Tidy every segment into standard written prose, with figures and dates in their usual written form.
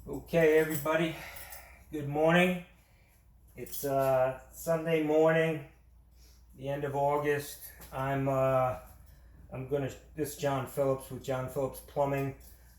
Okay, everybody, good morning. It's Sunday morning, the end of August. This is John Phillips with John Phillips Plumbing.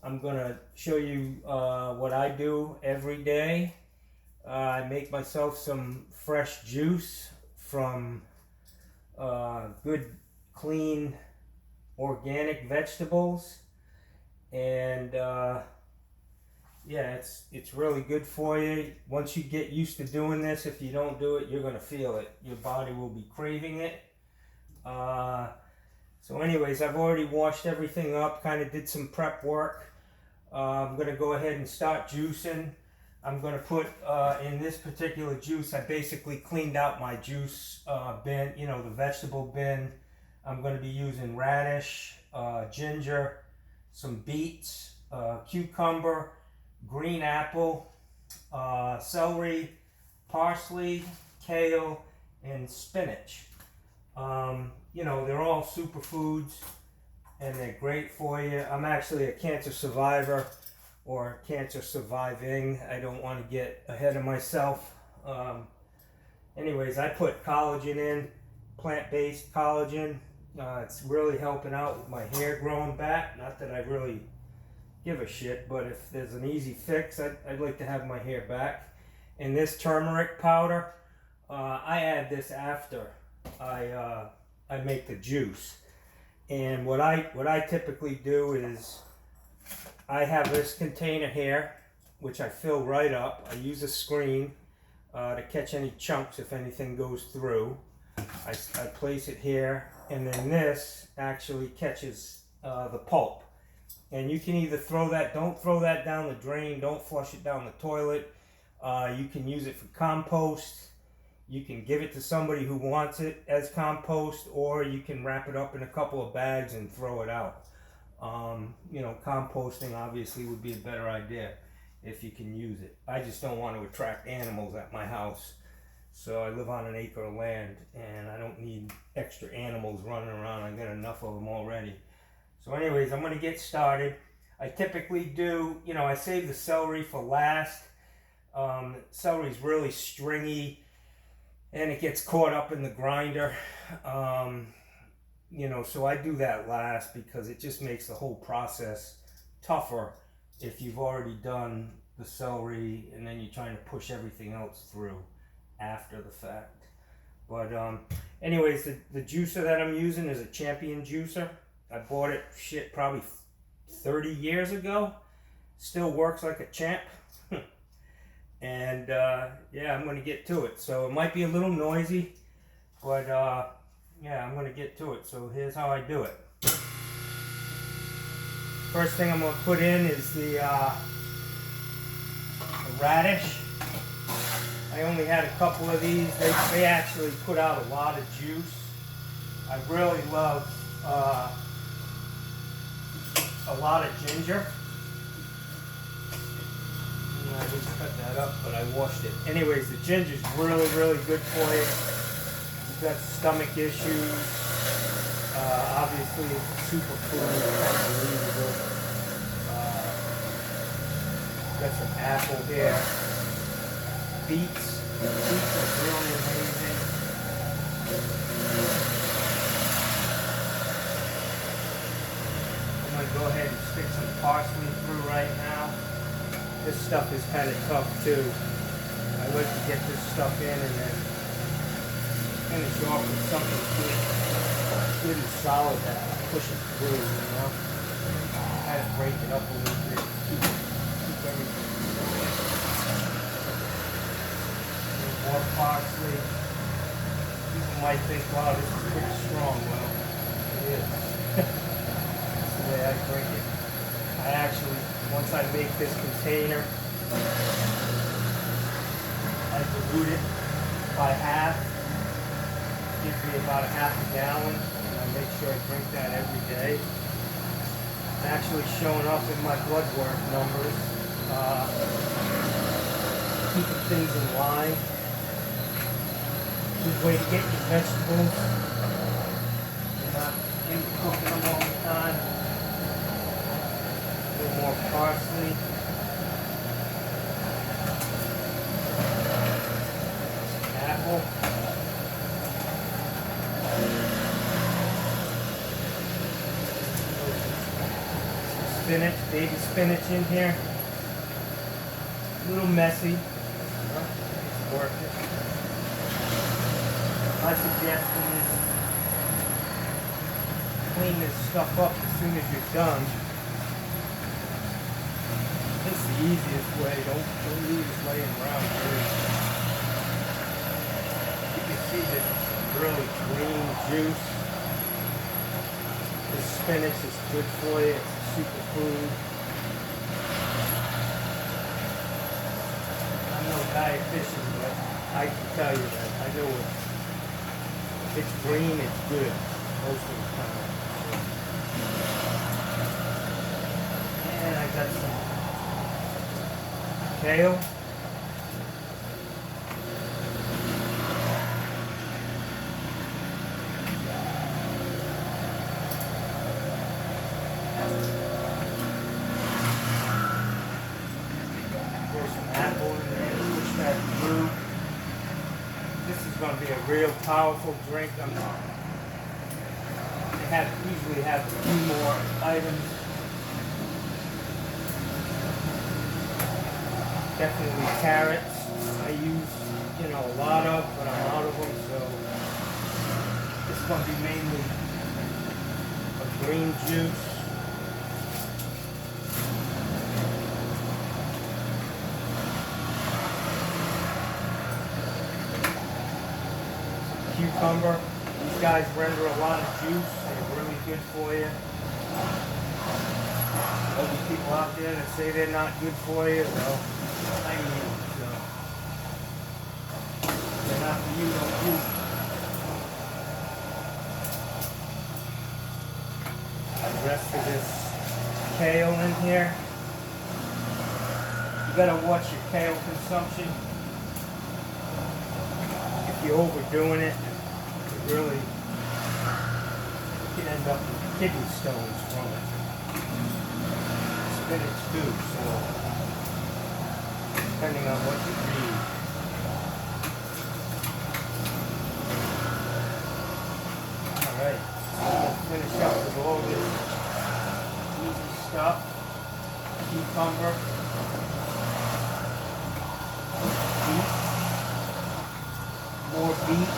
I'm gonna show you what I do every day. I make myself some fresh juice from good, clean, organic vegetables, and yeah, it's really good for you. Once you get used to doing this, if you don't do it, you're gonna feel it. Your body will be craving it. So anyways, I've already washed everything up, kind of did some prep work. I'm gonna go ahead and start juicing. I'm gonna put in this particular juice, I basically cleaned out my juice bin, the vegetable bin. I'm gonna be using radish, ginger, some beets, cucumber, green apple, celery, parsley, kale, and spinach. They're all superfoods and they're great for you. I'm actually a cancer survivor or cancer surviving. I don't want to get ahead of myself. Anyways, I put collagen in, plant-based collagen. It's really helping out with my hair growing back. Not that I really give a shit, but if there's an easy fix, I'd like to have my hair back. And this turmeric powder, I add this after I make the juice. And what I typically do is I have this container here, which I fill right up. I use a screen to catch any chunks if anything goes through. I place it here, and then this actually catches the pulp. And you can either don't throw that down the drain, don't flush it down the toilet. You can use it for compost. You can give it to somebody who wants it as compost, or you can wrap it up in a couple of bags and throw it out. Composting obviously would be a better idea if you can use it. I just don't want to attract animals at my house. So I live on an acre of land and I don't need extra animals running around. I got enough of them already. So anyways, I'm going to get started. I typically do, I save the celery for last. Celery's really stringy and it gets caught up in the grinder. So I do that last because it just makes the whole process tougher if you've already done the celery and then you're trying to push everything else through after the fact. But anyways, the juicer that I'm using is a Champion juicer. I bought it probably 30 years ago. Still works like a champ. And yeah, I'm going to get to it. So it might be a little noisy, but yeah, I'm going to get to it. So here's how I do it. First thing I'm going to put in is the radish. I only had a couple of these. They actually put out a lot of juice. I really love a lot of ginger. I just cut that up, but I washed it. Anyways, the ginger's really, really good for you. You've got stomach issues. Obviously, it's a superfood. It's unbelievable. Got some apple here. Beets. Beets are really amazing. I'm going to go ahead and stick some parsley through right now. This stuff is kind of tough too. I like to get this stuff in and then finish off with something good and solid that push it through, Kind of break it up a little bit, keep everything going. A little more parsley. People might think, wow, this is pretty strong. Well, it is. That's the way I drink it. I actually, once I make this container, I dilute it by half. Gives me about a half a gallon, and I make sure I drink that every day. It's actually showing up in my blood work numbers, keeping things in line. Good way to get your vegetables. You're not cooking them all the time. A little more parsley. spinach, baby spinach in here. A little messy. Well, it's worth it. My suggestion is clean this stuff up as soon as you're done. It's the easiest way. Don't leave it laying around here. You can see this really green juice. The spinach is good for you. It's a superfood. I'm no dietitian, but I can tell you that. I know it. If it's green, it's good most of the time. And I got some kale. Throw some apple in there, push that through. This is going to be a real powerful drink. They usually have a few more items. Definitely carrots. I use, a lot of, but I'm out of them, so this is going to be mainly a green juice. Cucumber. These guys render a lot of juice. They're really good for you. All these people out there that say they're not good for you, well, I eat them, so if they're not for you, don't use them. The rest of this kale in here. You gotta watch your kale consumption. If you're overdoing it, really, you can end up with kidney stones from it. Spinach too, so depending on what you read. Alright, so I'm going to finish up with all this easy stuff. Cucumber, beet, more beet.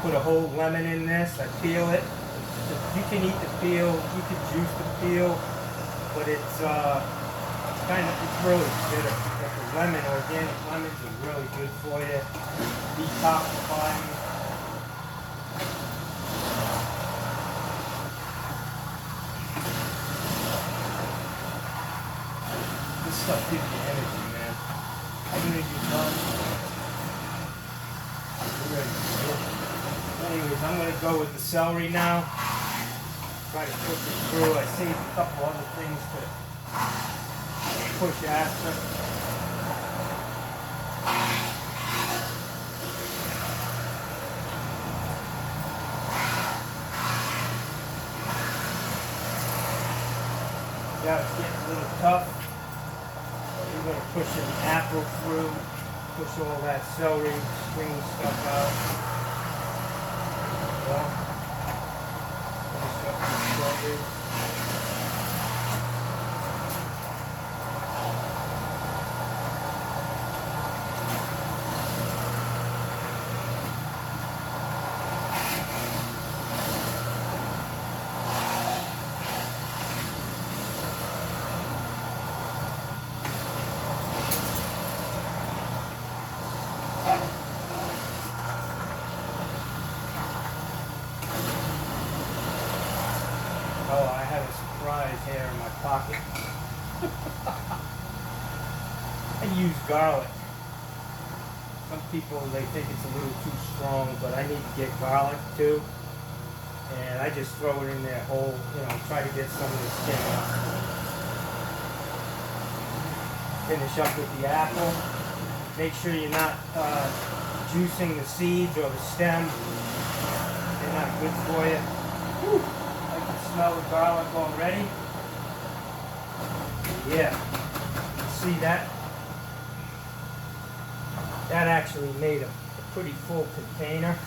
Put a whole lemon in this. I peel it. You can eat the peel. You can juice the peel, but it's really bitter. But the organic lemons are really good for you. Detoxifying. This stuff gives you energy, man. As soon as you're done, you're ready to go. Anyways, I'm going to go with the celery now. Try to push it through. I saved a couple other things to push after. Yeah, it's getting a little tough. We're going to push an apple through, push all that celery, string stuff out. Well, finish up the strawberries. Oh, I have a surprise here in my pocket. I use garlic. Some people, they think it's a little too strong, but I need to get garlic too. And I just throw it in there whole, try to get some of the skin out. Finish up with the apple. Make sure you're not juicing the seeds or the stem. They're not good for you. Whew. Smell the garlic already. Yeah, see that? That actually made a pretty full container.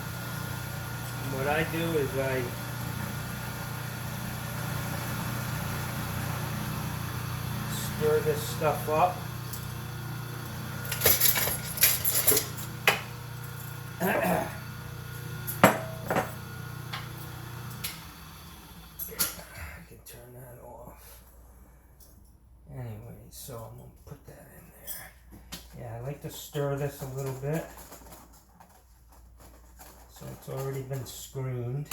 what I do is I stir this stuff up. I can turn that off. Anyway, so I'm going to put that in there. Yeah, I like to stir this a little bit. So it's already been screened.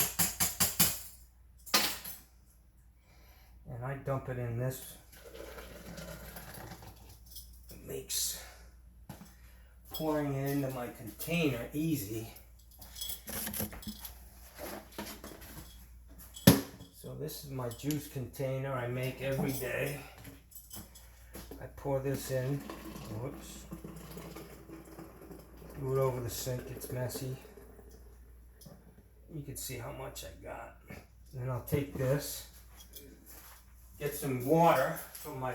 And I dump it in this. It makes pouring it into my container easy. So this is my juice container I make every day. I pour this in. Whoops. Do it over the sink, it's messy. You can see how much I got. And then I'll take this, get some water from my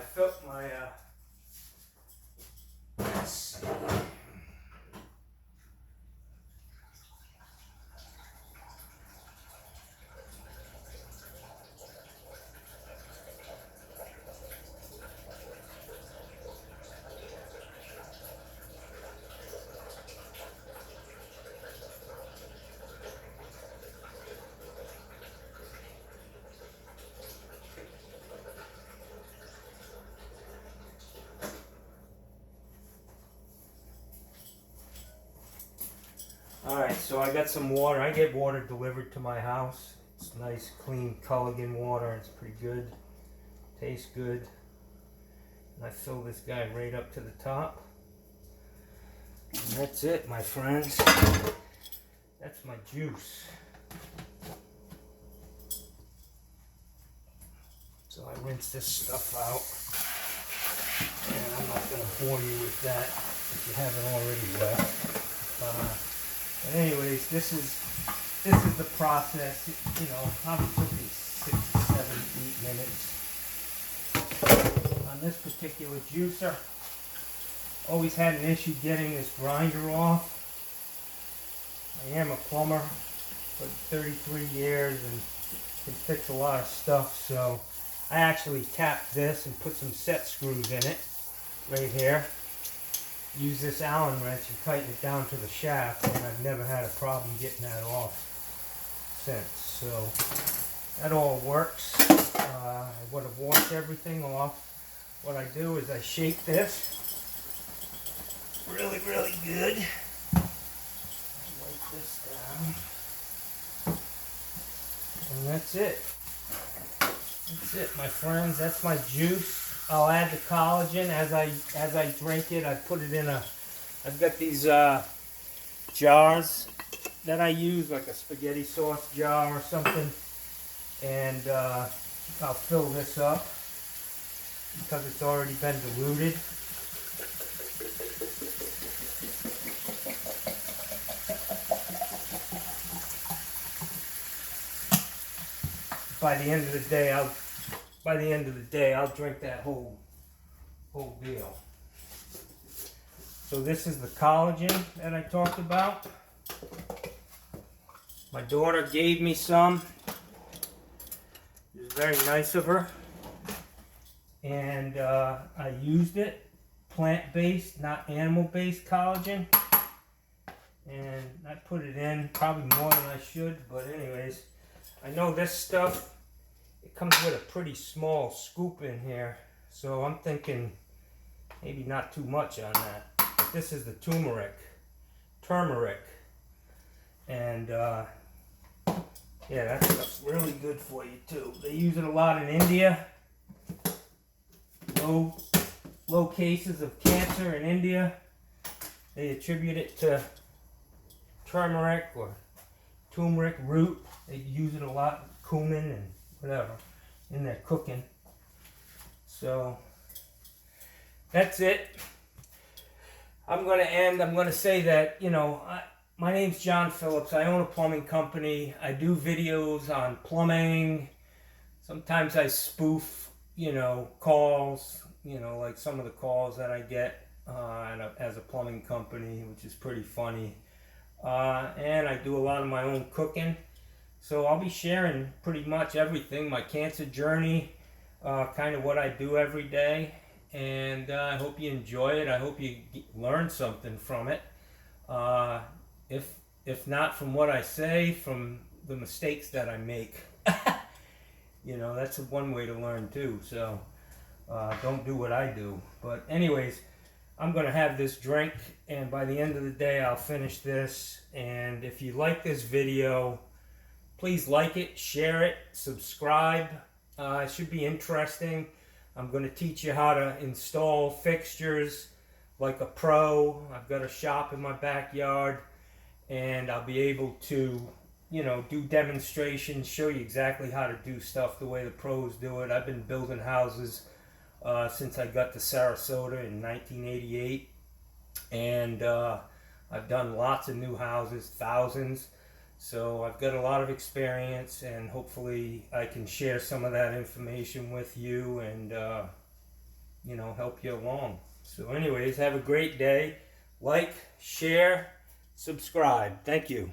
let's see. Alright, so I got some water. I get water delivered to my house. It's nice, clean Culligan water. It's pretty good. Tastes good. And I fill this guy right up to the top. And that's it, my friends. That's my juice. So I rinse this stuff out. And I'm not going to bore you with that if you haven't already left. But anyways, this is the process. You know, probably took me 6, 7, 8 minutes. On this particular juicer, always had an issue getting this grinder off. I am a plumber for 33 years and can fix a lot of stuff. So I actually tapped this and put some set screws in it right here. Use this Allen wrench and tighten it down to the shaft, and I've never had a problem getting that off since. So that all works. I would have washed everything off. What I do is I shake this really, really good. Wipe this down. And that's it. That's it, my friends. That's my juice. I'll add the collagen as I drink it. I put it in I've got these jars that I use, like a spaghetti sauce jar or something. And I'll fill this up because it's already been diluted. By the end of the day, I'll drink that whole deal. So this is the collagen that I talked about. My daughter gave me some. It was very nice of her. And I used it. Plant-based, not animal-based collagen. And I put it in probably more than I should. But anyways, I know this stuff, it comes with a pretty small scoop in here, so I'm thinking maybe not too much on that. But this is the turmeric, and yeah, that stuff's really good for you too. They use it a lot in India. Low cases of cancer in India. They attribute it to turmeric or turmeric root. They use it a lot, cumin and whatever, in their cooking. So that's it. I'm going to end. I'm going to say that, you know, my name's John Phillips. I own a plumbing company. I do videos on plumbing. Sometimes I spoof, you know, calls, you know, like some of the calls that I get as a plumbing company, which is pretty funny. And I do a lot of my own cooking. So I'll be sharing pretty much everything, my cancer journey, kind of what I do every day, and I hope you enjoy it. I hope you learn something from it. Uh, if if not from what I say, from the mistakes that I make. You know, that's one way to learn too. So don't do what I do. But anyways, I'm gonna have this drink, and by the end of the day, I'll finish this. And if you like this video, please like it, share it, subscribe. It should be interesting. I'm going to teach you how to install fixtures like a pro. I've got a shop in my backyard, and I'll be able to, you know, do demonstrations, show you exactly how to do stuff the way the pros do it. I've been building houses since I got to Sarasota in 1988, and I've done lots of new houses, thousands. So I've got a lot of experience, and hopefully I can share some of that information with you and, you know, help you along. So anyways, have a great day. Like, share, subscribe. Thank you.